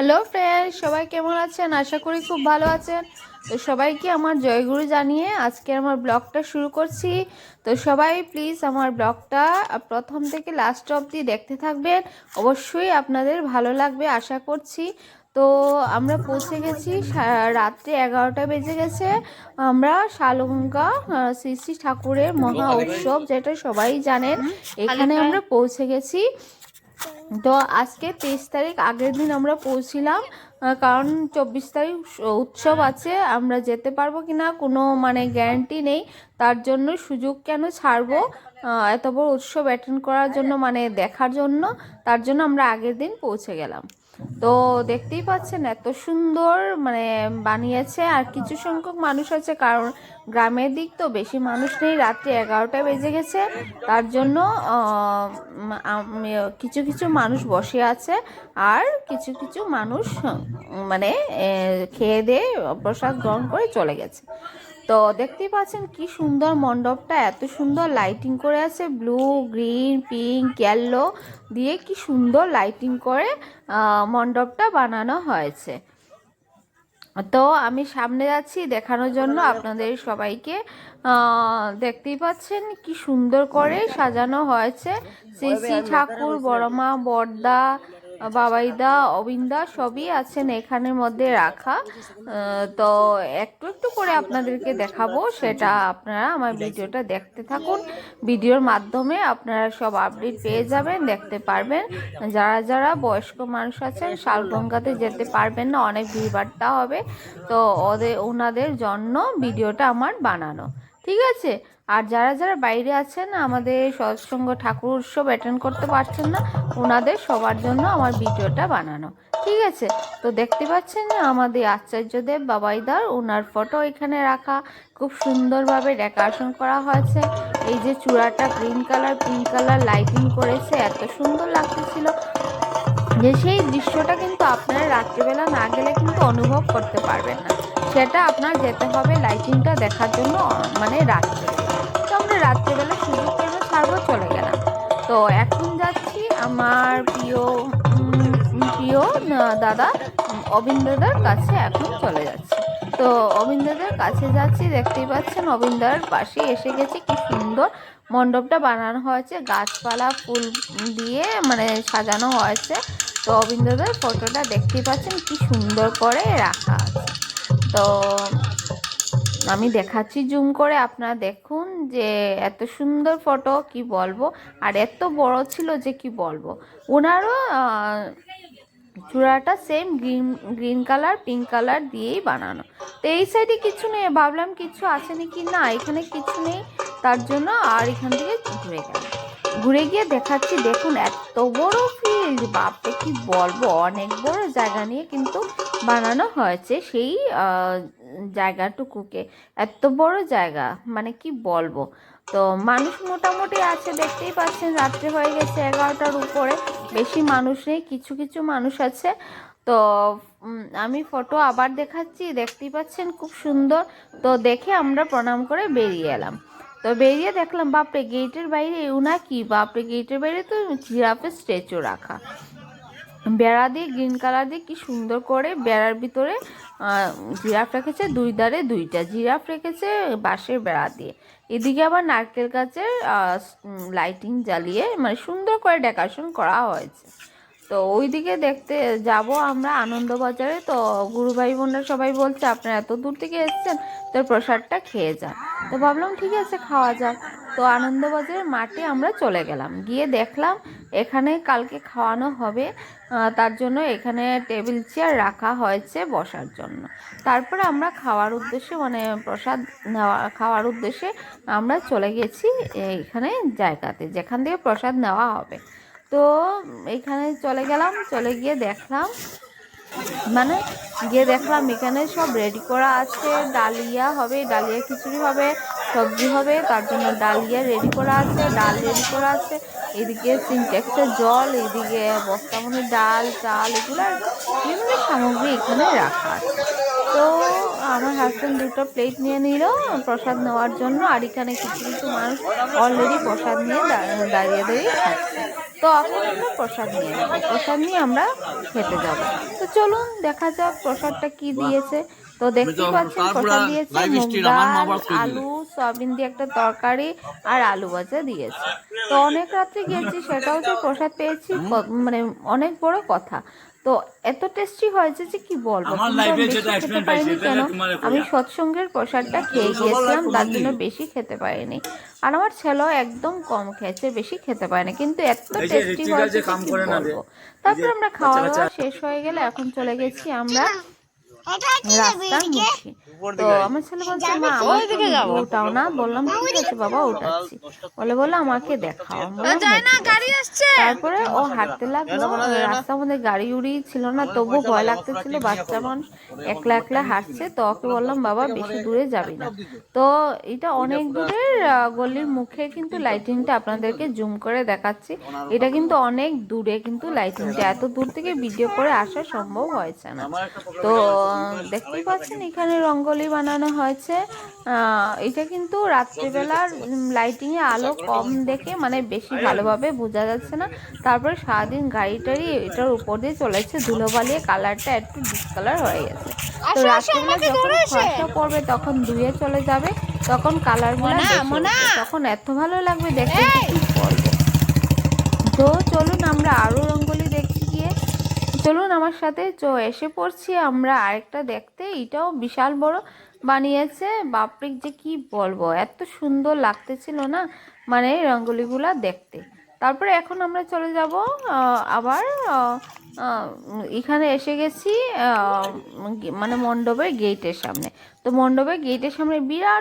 Hello friends, সবাই কেমন আছেন? আশা করি খুব ভালো আছেন। তো সবাইকে আমার জয়গুরু জানিয়ে আজকে আমার ব্লগটা শুরু করছি। তো সবাই প্লিজ আমার ব্লগটা প্রথম থেকে লাস্ট অবধি দেখতে থাকবেন। অবশ্যই আপনাদের ভালো লাগবে আশা করছি। তো আমরা পৌঁছে গেছি, রাত্রে 11টা বেজে গেছে। আমরা শালগঙ্গা শ্রী শ্রী ঠাকুরের মহা উৎসব, যেটা সবাই জানেন, এখানে আমরা পৌঁছে গেছি। তো আজকে 23 তারিখ, আগের দিন আমরা পৌঁছিলাম, কারণ 24 তারিখ উৎসব আছে। আমরা যেতে পারবো কি না কোনো গ্যারান্টি নেই। তার জন্য সুযোগ কেন ছাড়বো এত বড় উৎসব অ্যাটেন্ড করার জন্য, দেখার জন্য। তার জন্য আমরা আগের দিন পৌঁছে গেলাম। তো দেখতেই পাচ্ছেন এত সুন্দর বানিয়েছে। আর কিছু সংখ্যক মানুষ আছে, কারণ গ্রামের দিক তো বেশি মানুষ নেই, রাত্রি 11টা বেজে গেছে। তার জন্য কিছু কিছু মানুষ বসে আছে, আর কিছু কিছু মানুষ খেয়ে দিয়ে প্রসাদ গ্রহণ করে চলে গেছে। তো দেখতেই পাচ্ছেন কি সুন্দর মণ্ডপটা, এত সুন্দর লাইটিং করে আছে, ব্লু, গ্রিন, পিঙ্ক, ইয়েলো দিয়ে কি সুন্দর লাইটিং করে মণ্ডপটা বানানো হয়েছে। তো আমি সামনে যাচ্ছি দেখানোর জন্য আপনাদের সবাইকে। দেখতেই পাচ্ছেন কি সুন্দর করে সাজানো হয়েছে। শ্রী শ্রী ঠাকুর, বড়মা, বড়দা, বাবাইদা, অবিন্দা সবই আছেন এখানের মধ্যে রাখা। তো একটু একটু করে আপনাদেরকে দেখাবো, সেটা আপনারা আমার ভিডিওটা দেখতে থাকুন। ভিডিওর মাধ্যমে আপনারা সব আপডেট পেয়ে যাবেন, দেখতে পারবেন। যারা যারা বয়স্ক মানুষ আছেন শালগঙ্গাতে যেতে পারবেন না, অনেক ভিড়ভাট্টা হবে, তো ওনাদের জন্য ভিডিওটা আমার বানানো, ঠিক আছে। আর যারা যারা বাইরে আছেন, আমাদের সৎসঙ্গ ঠাকুর উৎসব অ্যাটেন্ড করতে পারছেন না, ওনাদের সবার জন্য আমার ভিডিওটা বানানো, ঠিক আছে। তো দেখতে পাচ্ছেন আমাদের আচার্যদেব বাবাইদার ওনার ফটো এখানে রাখা, খুব সুন্দরভাবে ডেকোরেশন করা হয়েছে। এই যে চূড়াটা green colour, pink colour lighting করেছে, এত সুন্দর লাগতেছিল যে সেই দৃশ্যটা কিন্তু আপনারা রাত্রিবেলা না গেলে কিন্তু অনুভব করতে পারবেন না। সেটা আপনার যেতে হবে লাইটিংটা দেখার জন্য, রাত্রিবেলা। তো আমরা রাত্রিবেলা সুযোগ কেন ছাড়বো, চলে গেলাম। তো এখন যাচ্ছি আমার প্রিয় দাদা অবিন্দাদার কাছে, এখন চলে যাচ্ছি। তো অবিন্দাদার কাছে যাচ্ছি, দেখতেই পাচ্ছেন অবিন্দার পাশে এসে গেছি। কি সুন্দর মণ্ডপটা বানানো হয়েছে, গাছপালা ফুল দিয়ে সাজানো হয়েছে। তো অবিন্দাদার ফটোটা দেখতেই পাচ্ছেন কি সুন্দর করে রাখা আছে। তো আমি দেখাচ্ছি জুম করে, আপনারা দেখুন যে এত সুন্দর ফটো, কি বলবো। আর এত বড় ছিল যে কি বলবো। ওনারও চূড়াটা same green colour, pink colour দিয়েই বানানো। তো এই সাইডে কিছু নেই, ভাবলাম কিছু আছে নাকি, না এখানে কিছু নেই। তার জন্য আর এখান থেকে ঘুরে গিয়ে দেখাচ্ছি, দেখুন এত বড় ফিল্ড, বাপরে কি বলবো, অনেক বড় জায়গা নিয়ে কিন্তু বানানো হয়েছে সেই জায়গাটুকুকে। এত বড় জায়গা, কি বলবো। তো মানুষ মোটামুটি আছে, দেখতেই পাচ্ছেন রাত্রে হয়ে গেছে 11টার উপরে, বেশি মানুষ নেই, কিছু কিছু মানুষ আছে। তো আমি ফটো আবার দেখাচ্ছি, দেখতেই পাচ্ছেন খুব সুন্দর। তো দেখে আমরা প্রণাম করে বেরিয়ে এলাম। তো বেরিয়ে দেখলাম বাপরে গেটের বাইরে বাপরে গেটের বাইরে তো জিরাফের স্ট্যাচু রাখা, বেড়া দিয়ে গ্রিন কালার দিয়ে কি সুন্দর করে বেড়ার ভিতরে জিরাফ রেখেছে, দুই ধারে দুইটা জিরাফ রেখেছে বাঁশের বেড়া দিয়ে। এদিকে আবার নারকেল গাছের লাইটিং জ্বালিয়ে সুন্দর করে ডেকোরেশন করা হয়েছে। তো ওইদিকে দেখতে যাব আমরা আনন্দবাজারে। তো গুরু ভাই বোনরা সবাই বলছে আপনারা এত দূর থেকে এসেছেন, তো প্রসাদটা খেয়ে যান। তো ভাবলাম ঠিক আছে, খাওয়া যাক। তো আনন্দবাজারের মাঠে আমরা চলে গেলাম, গিয়ে দেখলাম এখানে কালকে খাওয়ানো হবে, তার জন্য এখানে টেবিল চেয়ার রাখা হয়েছে বসার জন্য। তারপরে আমরা খাওয়ার উদ্দেশ্যে প্রসাদ খাওয়ার উদ্দেশ্যে আমরা চলে গেছি এখানে জায়গাতে, যেখান থেকে প্রসাদ নেওয়া হবে। তো এখানে চলে গেলাম, চলে গিয়ে দেখলাম এখানে সব রেডি করা আছে। ডালিয়া হবে, ডালিয়া খিচুড়ি হবে, সবজি হবে, তার জন্য ডালিয়া রেডি করা আছে, ডাল রেডি করা আছে। এদিকে সিনটেক্সের জল, এদিকে বস্তামনি ডাল, চাল, এগুলোর বিভিন্ন সামগ্রী এখানে রাখা আছে। তো আমার হাজব্যান্ড দুটো প্লেট নিয়ে নিল প্রসাদ নেওয়ার জন্য, আর এখানে কিছু কিছু মানুষ অলরেডি প্রসাদ নিয়ে দাঁড়িয়ে খাচ্ছে। তো এখন আমরা প্রসাদ নিয়ে নেবো, প্রসাদ নিয়ে আমরা খেতে যাব। তো চলুন দেখা যাক প্রসাদটা কি দিয়েছে। তো দেখতেই পাচ্ছেন প্রসাদ দিয়েছে মুগ ডাল, আলু, সয়াবিন দিয়ে একটা তরকারি আর আলু ভাজা দিয়েছে। তো অনেক রাত্রে গিয়েছি, সেটাও যে প্রসাদ পেয়েছি মানে অনেক বড় কথা। তো এত টেস্টি হয়েছে যে কি বলবো, কিন্তু আমি বেশি খেতে পারিনি। কেন, আমি সৎসঙ্গের প্রসাদটা খেয়ে গিয়েছিলাম, তার জন্য বেশি খেতে পারিনি। আর আমার ছেলেও একদম কম খেয়েছে, বেশি খেতে পারেনি, কিন্তু এত টেস্টি হয়েছে যে কি বলবো। তারপর আমরা খাওয়া দাওয়া শেষ হয়ে গেলে এখন চলে গেছি আমরা রাস্তার মুখে। তো আমার ছেলে বলছে, মা আমার ওটাও না। বললাম ঠিক আছে বাবা ওঠাচ্ছি। বলে আমাকে দেখাও। তারপরে ও হাঁটতে লাগলো, রাস্তার মধ্যে গাড়ি উড়ি ছিল না, তবু ভয় লাগতেছিল, বাচ্চা মানুষ একলা একলা হাঁটছে। তো ওকে বললাম বাবা বেশি দূরে যাবি না। তো এটা অনেক দূরের গলির মুখে কিন্তু লাইটিংটা আপনাদেরকে জুম করে দেখাচ্ছি। এটা কিন্তু অনেক দূরে, কিন্তু লাইটিংটা এত দূর থেকে ভিডিও করে আসা সম্ভব হয়েছে না। তো দেখতেই পাচ্ছেন এখানে রঙ্গোলি বানানো হয়েছে। এটা কিন্তু রাত্রিবেলার লাইটিংয়ে আলো কম দেখে মানে বেশি ভালোভাবে বোঝা যাচ্ছে না। তারপরে সারাদিন গাড়ি টাড়ি এটার উপর দিয়ে চলেছে, ধুলোবালিয়ে কালারটা একটু ডিসকালার হয়ে গেছে। তো রাত্রিবেলা যখন কুয়াশা পড়বে তখন ধুয়ে চলে যাবে, তখন কালারগুলো তখন এত ভালো লাগবে দেখতে কি বলবো। তো চলুন আমরা আরো রঙ্গোলি দেখতে গিয়ে, চলুন আমার সাথে এসে পড়ছি আমরা আরেকটা দেখতে। এটাও বিশাল বড় বানিয়েছে, বাপরে যে কি বলবো, এত সুন্দর লাগতেছিল না মানে রঙ্গোলিগুলা দেখতে। তারপরে এখন আমরা চলে যাব আবার এখানে এসে গেছি মানে মণ্ডপের গেটের সামনে। তো মণ্ডপের গেটের সামনে বিরাট